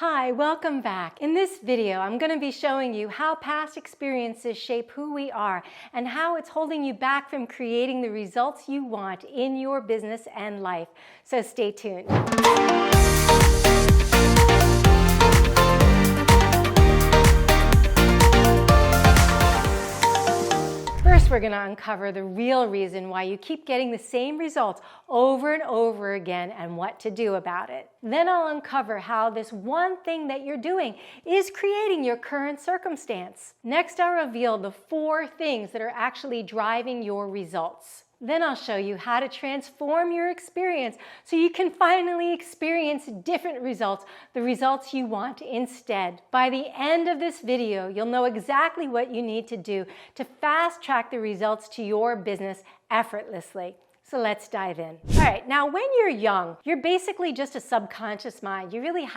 Hi, welcome back. In this video, I'm going to be showing you how past experiences shape who we are and how it's holding you back from creating the results you want in your business and life. So stay tuned. First, we're going to uncover the real reason why you keep getting the same results over and over again and what to do about it. Then I'll uncover how this one thing that you're doing is creating your current circumstance. Next, I'll reveal the 4 things that are actually driving your results. Then I'll show you how to transform your experience so you can finally experience different results, the results you want instead. By the end of this video, you'll know exactly what you need to do to fast track the results to your business effortlessly. So let's dive in. All right, now when you're young, you're basically just a subconscious mind. You really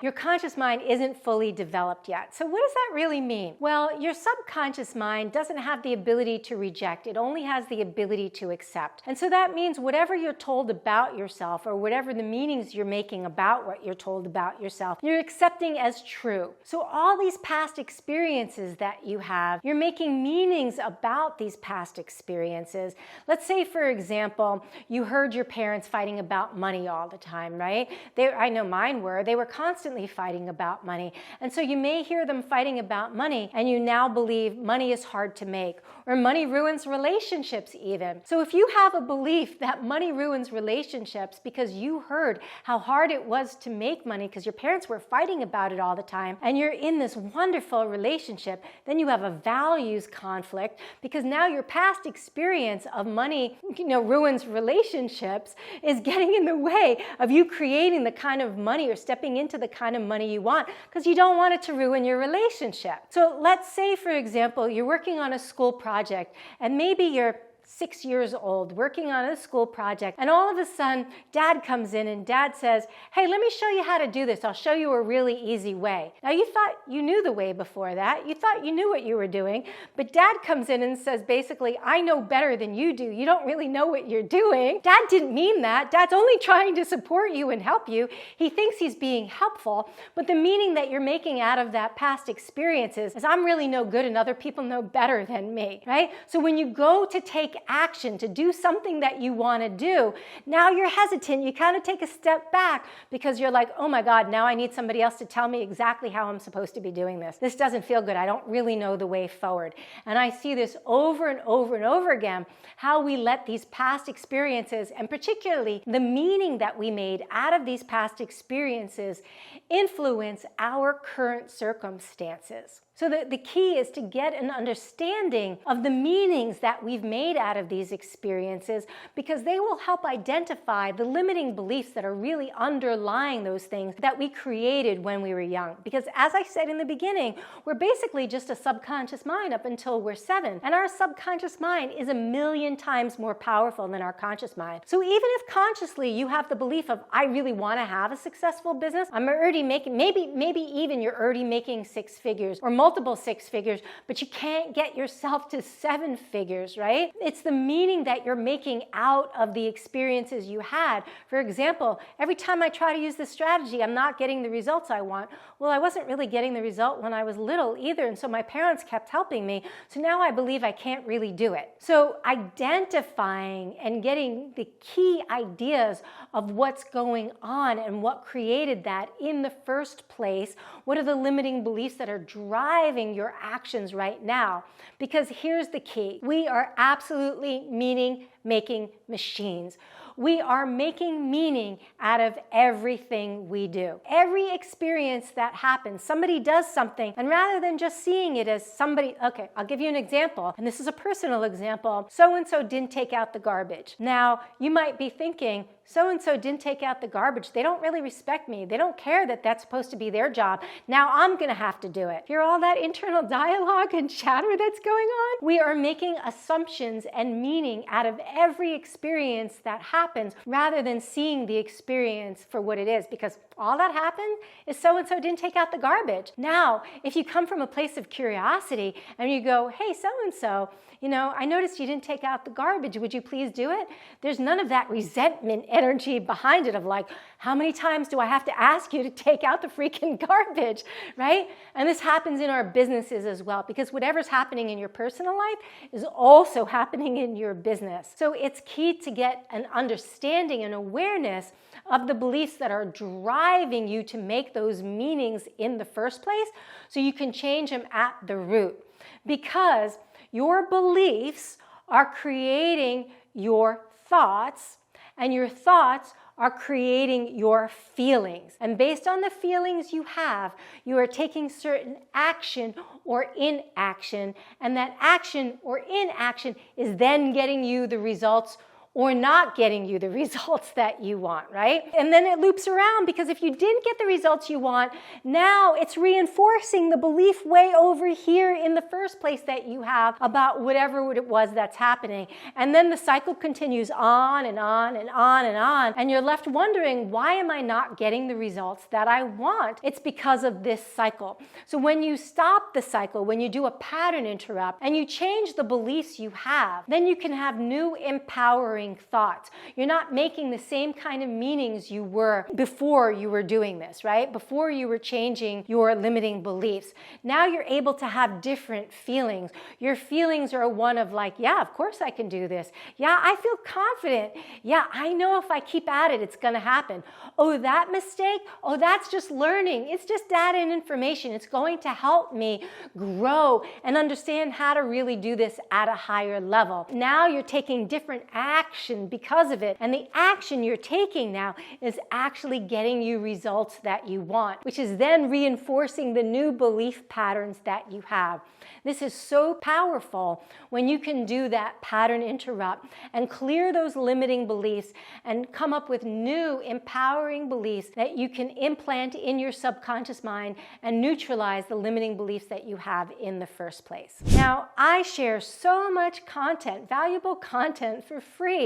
your conscious mind isn't fully developed yet. So what does that really mean? Well, your subconscious mind doesn't have the ability to reject. It only has the ability to accept. And so that means whatever you're told about yourself or whatever the meanings you're making about what you're told about yourself, you're accepting as true. So all these past experiences that you have, you're making meanings about these past experiences. Let's say, for example, you heard your parents fighting about money all the time, right? I know mine were. They were constantly fighting about money. And so you may hear them fighting about money and you now believe money is hard to make or money ruins relationships even. So if you have a belief that money ruins relationships because you heard how hard it was to make money because your parents were fighting about it all the time and you're in this wonderful relationship, then you have a values conflict because now your past experience of money ruins relationships is getting in the way of you creating the kind of money or stepping into the kind of money you want because you don't want it to ruin your relationship. So let's say, for example, you're working on a school project and maybe you're 6 years old working on a school project and all of a sudden dad comes in and dad says, hey, let me show you how to do this. I'll show you a really easy way. Now you thought you knew the way before that. You thought you knew what you were doing, but dad comes in and says basically, I know better than you do. You don't really know what you're doing. Dad didn't mean that. Dad's only trying to support you and help you. He thinks he's being helpful, but the meaning that you're making out of that past experiences is I'm really no good and other people know better than me, right? So when you go to take action to do something that you want to do, now you're hesitant. You kind of take a step back because you're like, oh my God, now I need somebody else to tell me exactly how I'm supposed to be doing this. This doesn't feel good. I don't really know the way forward. And I see this over and over and over again, how we let these past experiences and particularly the meaning that we made out of these past experiences influence our current circumstances. So the key is to get an understanding of the meanings that we've made out of these experiences because they will help identify the limiting beliefs that are really underlying those things that we created when we were young. Because as I said in the beginning, we're basically just a subconscious mind up until we're 7. And our subconscious mind is 1,000,000 times more powerful than our conscious mind. So even if consciously you have the belief of, I really want to have a successful business, I'm already making, maybe even you're already making 6 figures or multiple 6 figures, but you can't get yourself to 7 figures, right? It's the meaning that you're making out of the experiences you had. For example, every time I try to use this strategy, I'm not getting the results I want. Well, I wasn't really getting the result when I was little either, and so my parents kept helping me. So now I believe I can't really do it. So identifying and getting the key ideas of what's going on and what created that in the first place, what are the limiting beliefs that are driving your actions right now? Because here's the key. We are absolutely meaning-making machines. We are making meaning out of everything we do. Every experience that happens, somebody does something, and rather than just seeing it as somebody, okay, I'll give you an example, and this is a personal example. So-and-so didn't take out the garbage. Now, you might be thinking, so-and-so didn't take out the garbage. They don't really respect me. They don't care that that's supposed to be their job. Now I'm going to have to do it. Hear all that internal dialogue and chatter that's going on? We are making assumptions and meaning out of every experience that happens rather than seeing the experience for what it is, because all that happened is so-and-so didn't take out the garbage. Now, if you come from a place of curiosity and you go, hey, so-and-so, I noticed you didn't take out the garbage. Would you please do it? There's none of that resentment energy behind it of like, how many times do I have to ask you to take out the freaking garbage, right? And this happens in our businesses as well, because whatever's happening in your personal life is also happening in your business. So it's key to get an understanding and awareness of the beliefs that are driving you to make those meanings in the first place, so you can change them at the root. Because your beliefs are creating your thoughts, and your thoughts are creating your feelings. And based on the feelings you have, you are taking certain action or inaction, and that action or inaction is then getting you the results or not getting you the results that you want, right? And then it loops around, because if you didn't get the results you want, now it's reinforcing the belief way over here in the first place that you have about whatever it was that's happening. And then the cycle continues on and on and on and on, and you're left wondering, why am I not getting the results that I want? It's because of this cycle. So when you stop the cycle, when you do a pattern interrupt and you change the beliefs you have, then you can have new empowering thoughts. You're not making the same kind of meanings you were before you were doing this, right? Before you were changing your limiting beliefs. Now you're able to have different feelings. Your feelings are one of like, yeah, of course I can do this. Yeah, I feel confident. Yeah, I know if I keep at it, it's going to happen. Oh, that mistake? Oh, that's just learning. It's just data and information. It's going to help me grow and understand how to really do this at a higher level. Now you're taking different action because of it, and the action you're taking now is actually getting you results that you want, which is then reinforcing the new belief patterns that you have. This is so powerful when you can do that pattern interrupt and clear those limiting beliefs and come up with new empowering beliefs that you can implant in your subconscious mind and neutralize the limiting beliefs that you have in the first place. Now, I share so much content, valuable content for free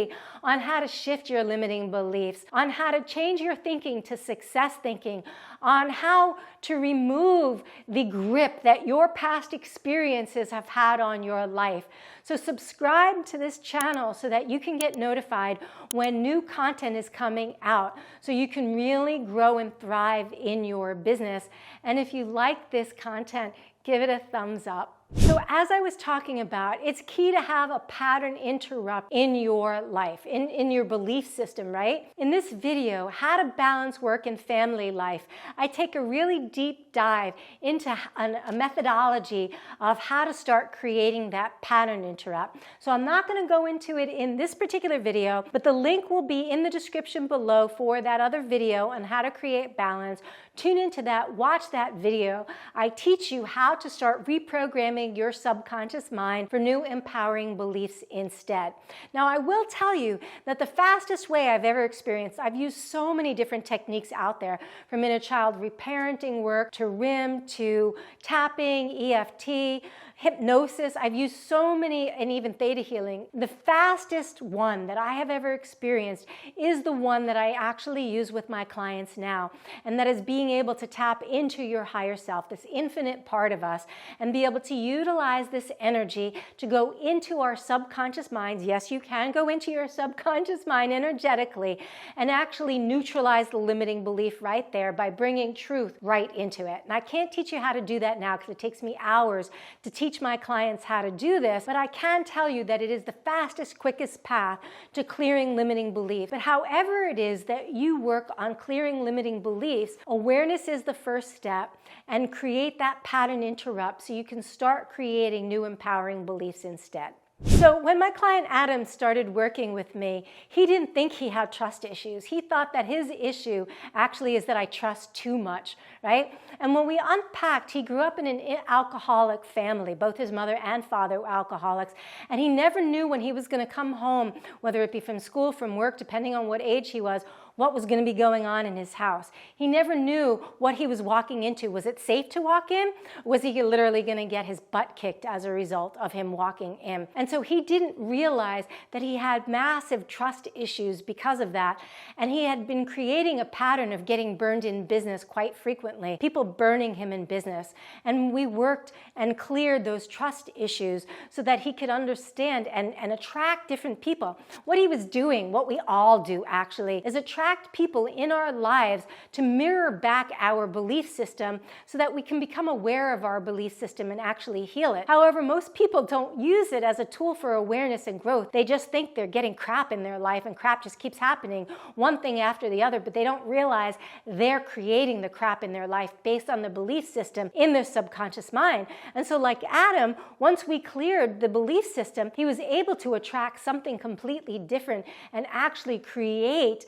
on how to shift your limiting beliefs, on how to change your thinking to success thinking, on how to remove the grip that your past experiences have had on your life. So subscribe to this channel so that you can get notified when new content is coming out, so you can really grow and thrive in your business. And if you like this content, give it a thumbs up. So as I was talking about, it's key to have a pattern interrupt in your life, in your belief system, right? In this video, how to balance work and family life, I take a really deep dive into a methodology of how to start creating that pattern interrupt. So I'm not going to go into it in this particular video, but the link will be in the description below for that other video on how to create balance. Tune into that, watch that video. I teach you how to start reprogramming your subconscious mind for new empowering beliefs instead. Now, I will tell you that the fastest way I've ever experienced, I've used so many different techniques out there, from inner child reparenting work to RIM to tapping, EFT, hypnosis. I've used so many, and even theta healing. The fastest one that I have ever experienced is the one that I actually use with my clients now, and that is being able to tap into your higher self, this infinite part of us, and be able to utilize this energy to go into our subconscious minds. Yes, you can go into your subconscious mind energetically and actually neutralize the limiting belief right there by bringing truth right into it. And I can't teach you how to do that now because it takes me hours to teach my clients how to do this, but I can tell you that it is the fastest, quickest path to clearing limiting beliefs. But however it is that you work on clearing limiting beliefs, awareness is the first step, and create that pattern interrupt so you can start creating new empowering beliefs instead. So when my client Adam started working with me, he didn't think he had trust issues. He thought that his issue actually is that I trust too much, right? And when we unpacked, he grew up in an alcoholic family. Both his mother and father were alcoholics. And he never knew when he was going to come home, whether it be from school, from work, depending on what age he was, what was going to be going on in his house. He never knew what he was walking into. Was it safe to walk in? Was he literally going to get his butt kicked as a result of him walking in? And so he didn't realize that he had massive trust issues because of that. And he had been creating a pattern of getting burned in business quite frequently, people burning him in business. And we worked and cleared those trust issues so that he could understand and attract different people. What he was doing, what we all do actually, is attract people in our lives to mirror back our belief system so that we can become aware of our belief system and actually heal it. However, most people don't use it as a tool for awareness and growth. They just think they're getting crap in their life and crap just keeps happening, one thing after the other, but they don't realize they're creating the crap in their life based on the belief system in their subconscious mind. And so like Adam, once we cleared the belief system, he was able to attract something completely different and actually create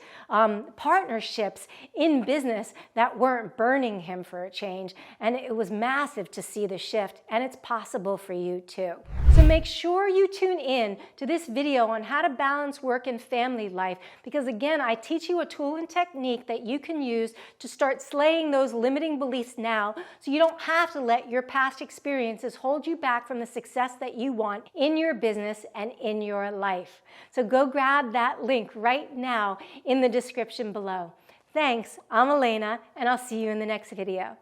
partnerships in business that weren't burning him for a change. And it was massive to see the shift, and it's possible for you too. So make sure you tune in to this video on how to balance work and family life, because again, I teach you a tool and technique that you can use to start slaying those limiting beliefs now, so you don't have to let your past experiences hold you back from the success that you want in your business and in your life. So go grab that link right now in the description below. Thanks, I'm Alaina, and I'll see you in the next video.